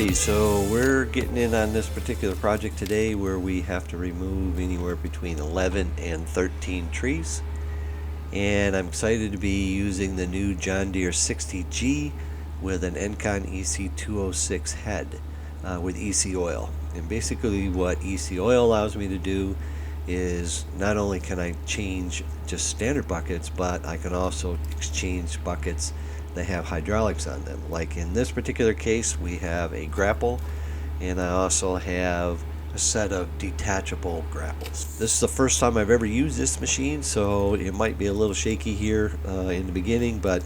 Alrighty, so we're getting in on this particular project today where we have to remove anywhere between 11 and 13 trees. And I'm excited to be using the new John Deere 60G with an Engcon EC206 head with EC oil. And basically what EC oil allows me to do is not only can I change just standard buckets, but I can also exchange buckets that have hydraulics on them. Like in this particular case, we have a grapple, and I also have a set of detachable grapples. This is the first time I've ever used this machine, so it might be a little shaky here in the beginning, but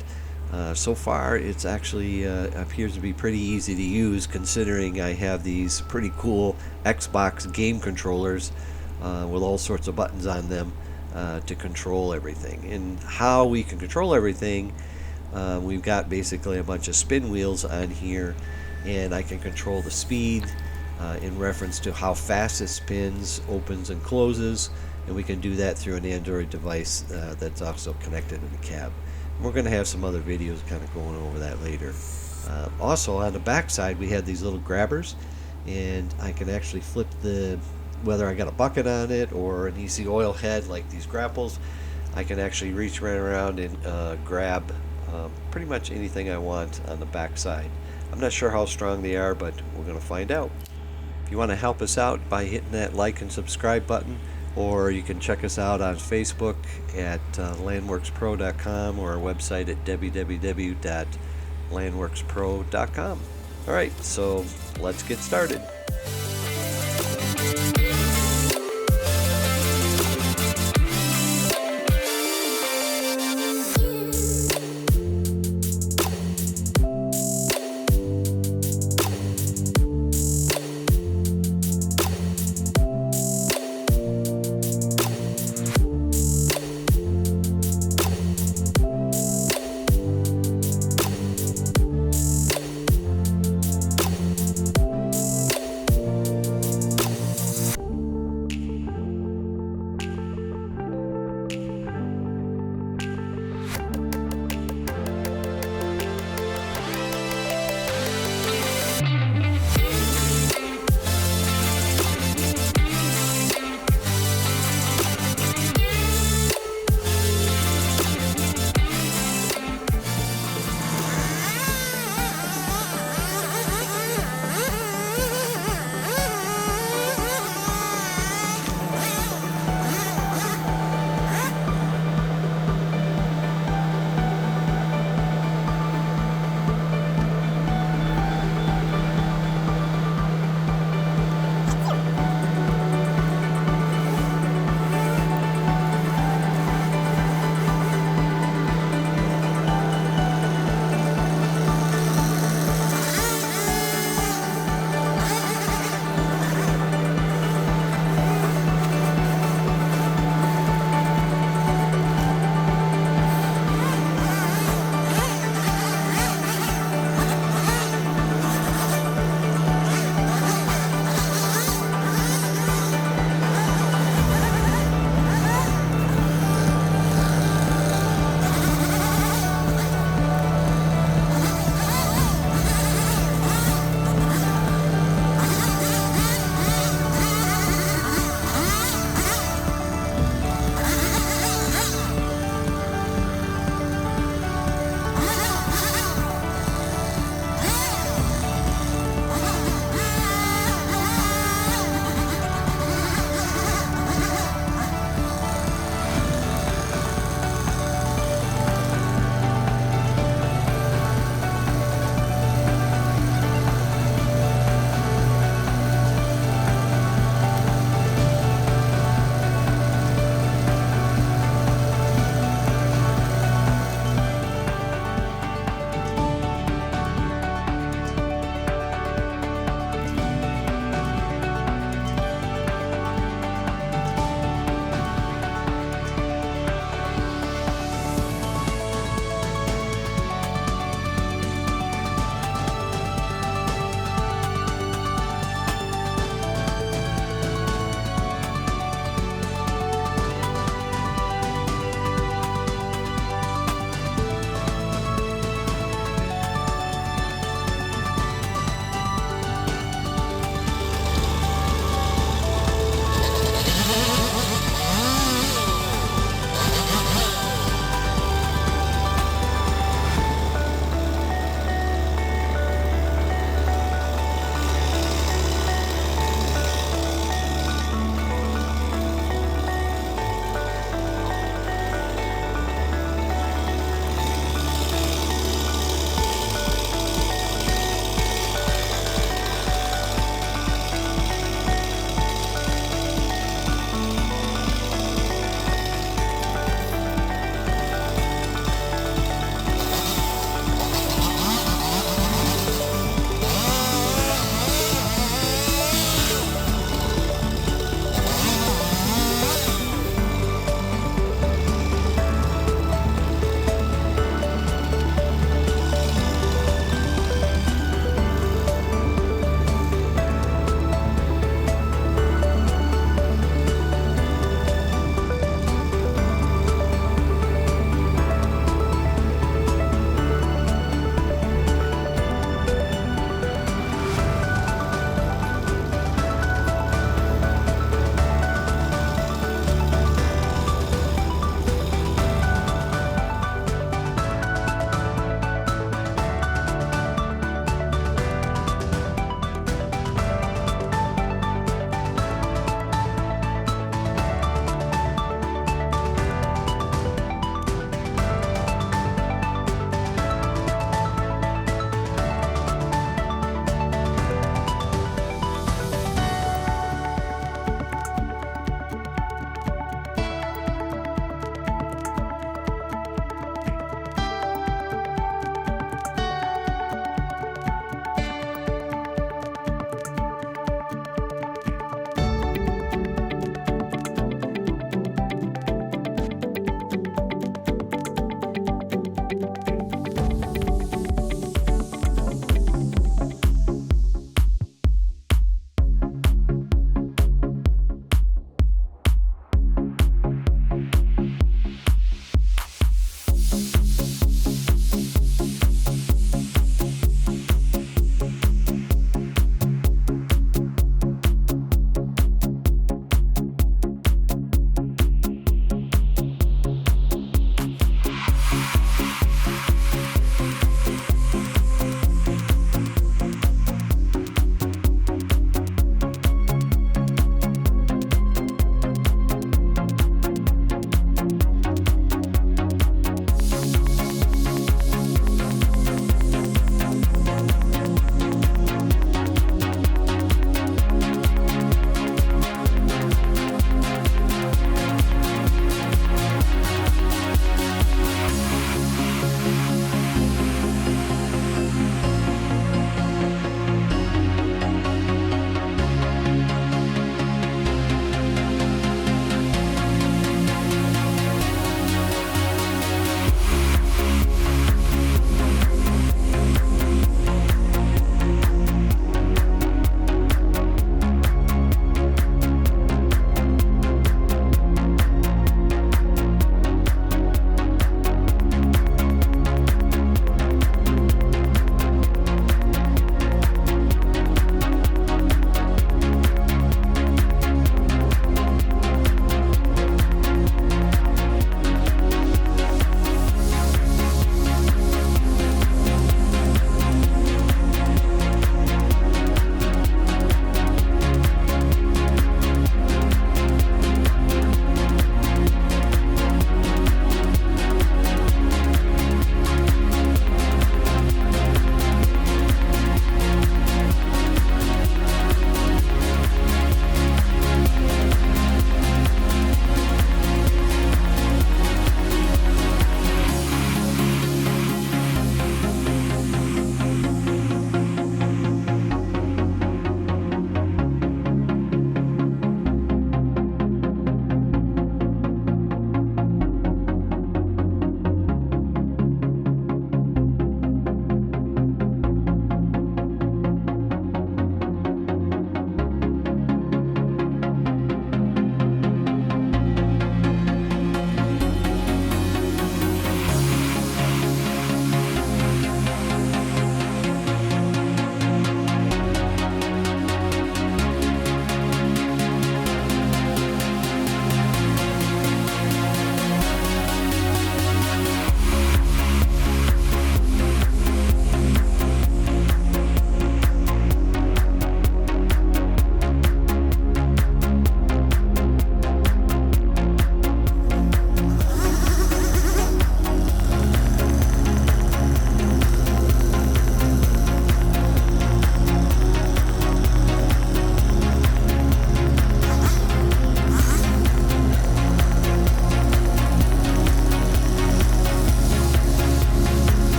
so far it's actually appears to be pretty easy to use, considering I have these pretty cool Xbox game controllers with all sorts of buttons on them to control everything. And how we can control everything, we've got basically a bunch of spin wheels on here, and I can control the speed in reference to how fast it spins, opens and closes, and we can do that through an Android device that's also connected in the cab. And we're going to have some other videos kind of going over that later. Also on the back side we have these little grabbers, and I can actually flip whether I got a bucket on it or an EC oil head like these grapples, I can actually reach right around and grab pretty much anything I want on the back side. I'm not sure how strong they are, but we're going to find out. If you want to help us out by hitting that like and subscribe button, or you can check us out on Facebook at landworkspro.com or our website at www.landworkspro.com. Alright, so let's get started.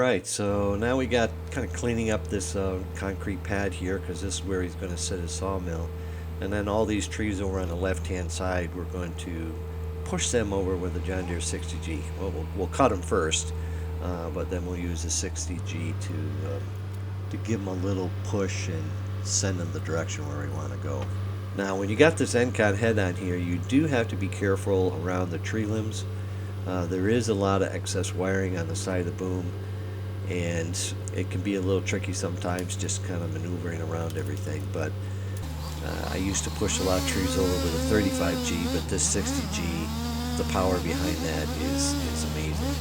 Alright, so now we got kind of cleaning up this concrete pad here, because this is where he's going to set his sawmill. And then all these trees over on the left hand side, we're going to push them over with the John Deere 60G. Well, we'll cut them first, but then we'll use the 60G to give them a little push and send them the direction where we want to go. Now when you got this Engcon head on here, you do have to be careful around the tree limbs. There is a lot of excess wiring on the side of the boom, and it can be a little tricky sometimes just kind of maneuvering around everything. But I used to push a lot of trees over with a 35G, but this 60G, the power behind that is amazing.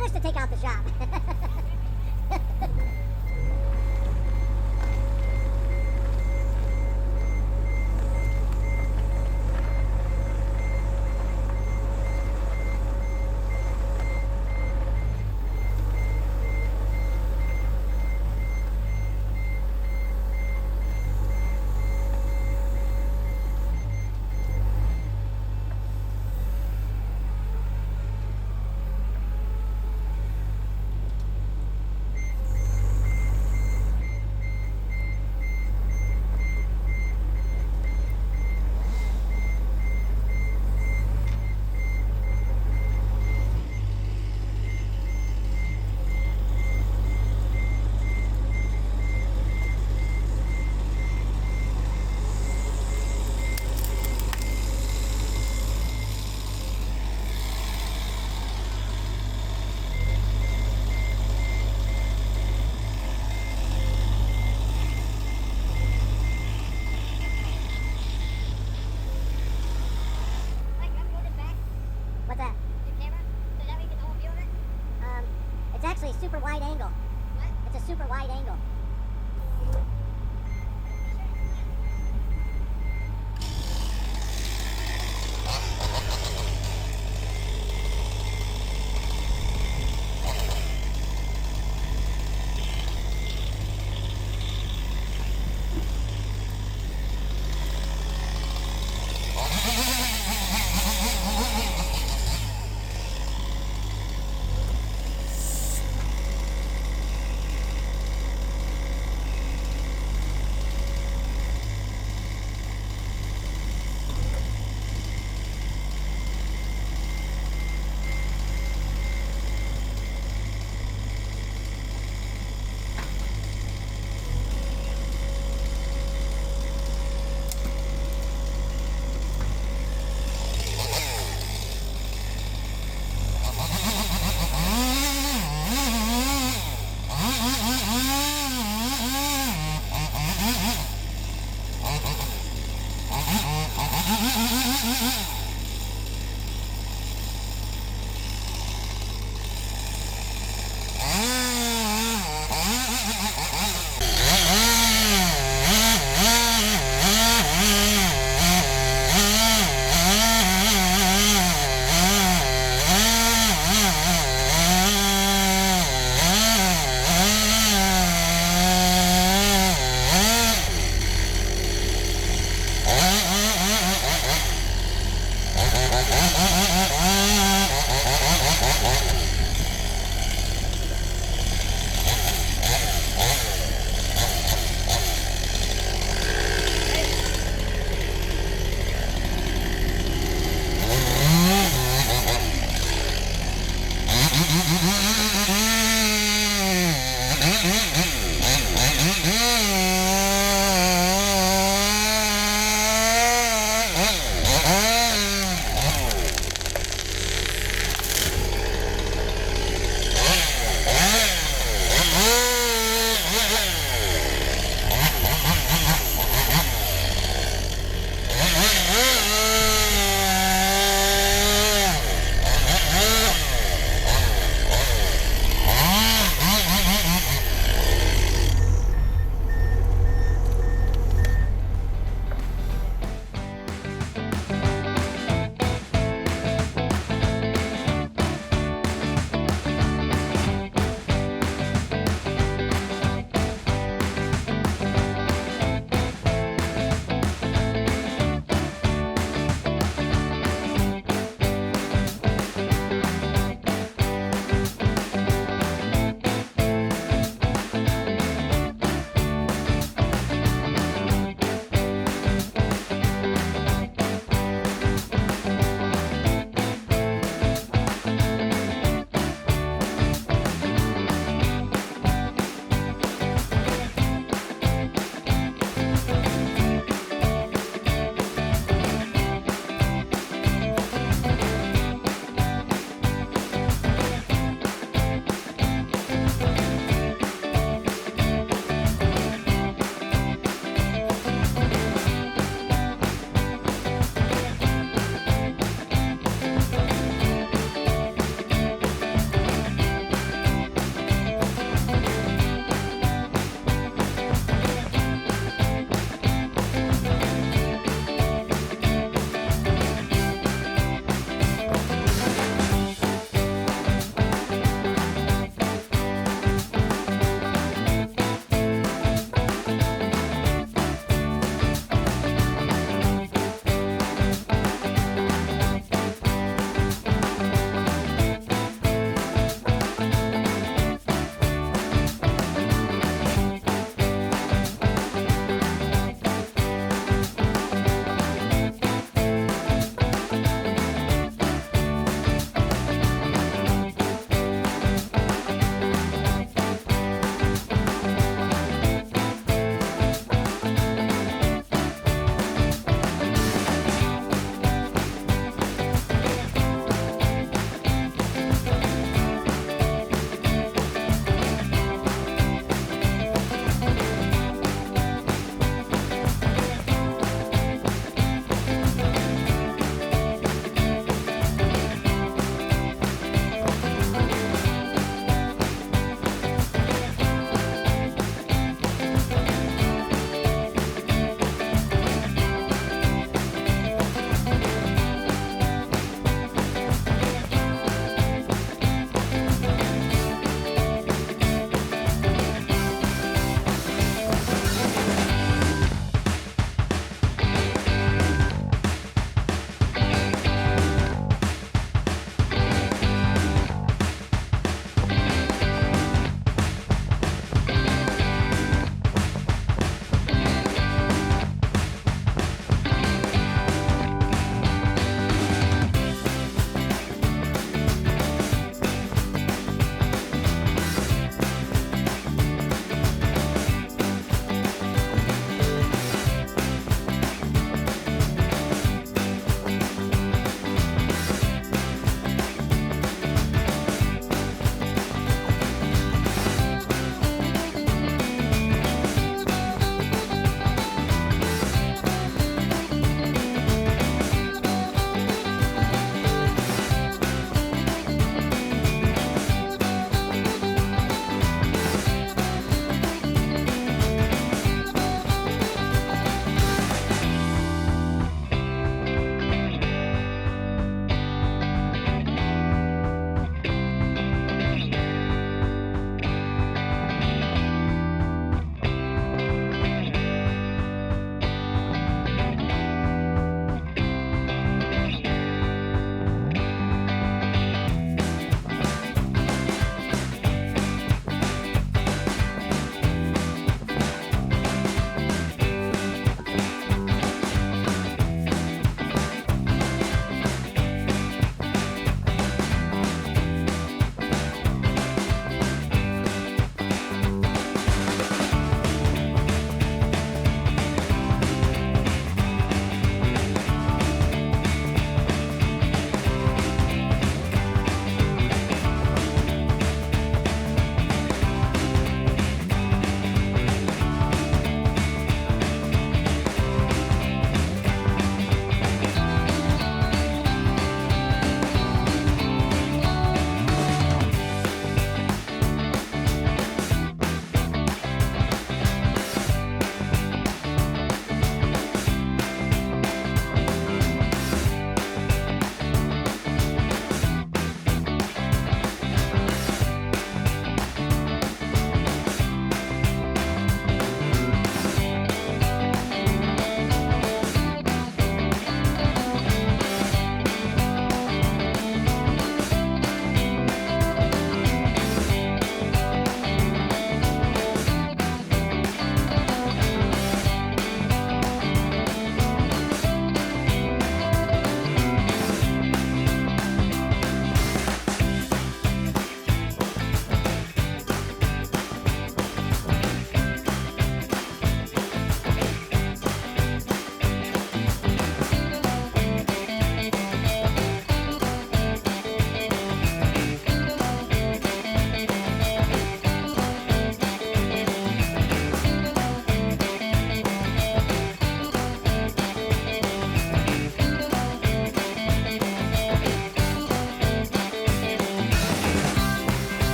want us to take out the shop. What's that? Your camera? So that way you get the whole view of it? It's actually a super wide angle. What? It's a super wide angle.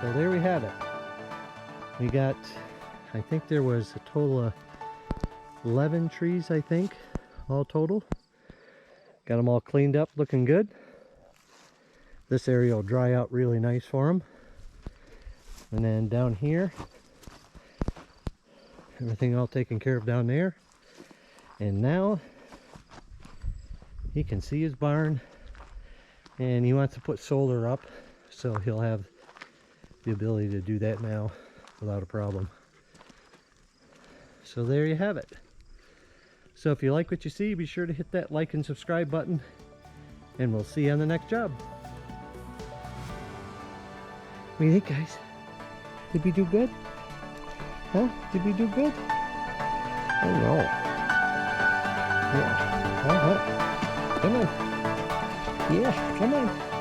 So there we have it. We got, I think there was a total of 11 trees, I think, all total. Got them all cleaned up, looking good. This area will dry out really nice for them. And then down here, everything all taken care of down there. And now he can see his barn, and he wants to put solar up, so he'll have the ability to do that now without a problem. So there you have it. So if you like what you see, be sure to hit that like and subscribe button, and we'll see you on the next job. What do you think, guys? Did we do good? Huh? Did we do good? Oh no. Yeah. Come on. Yeah, come on.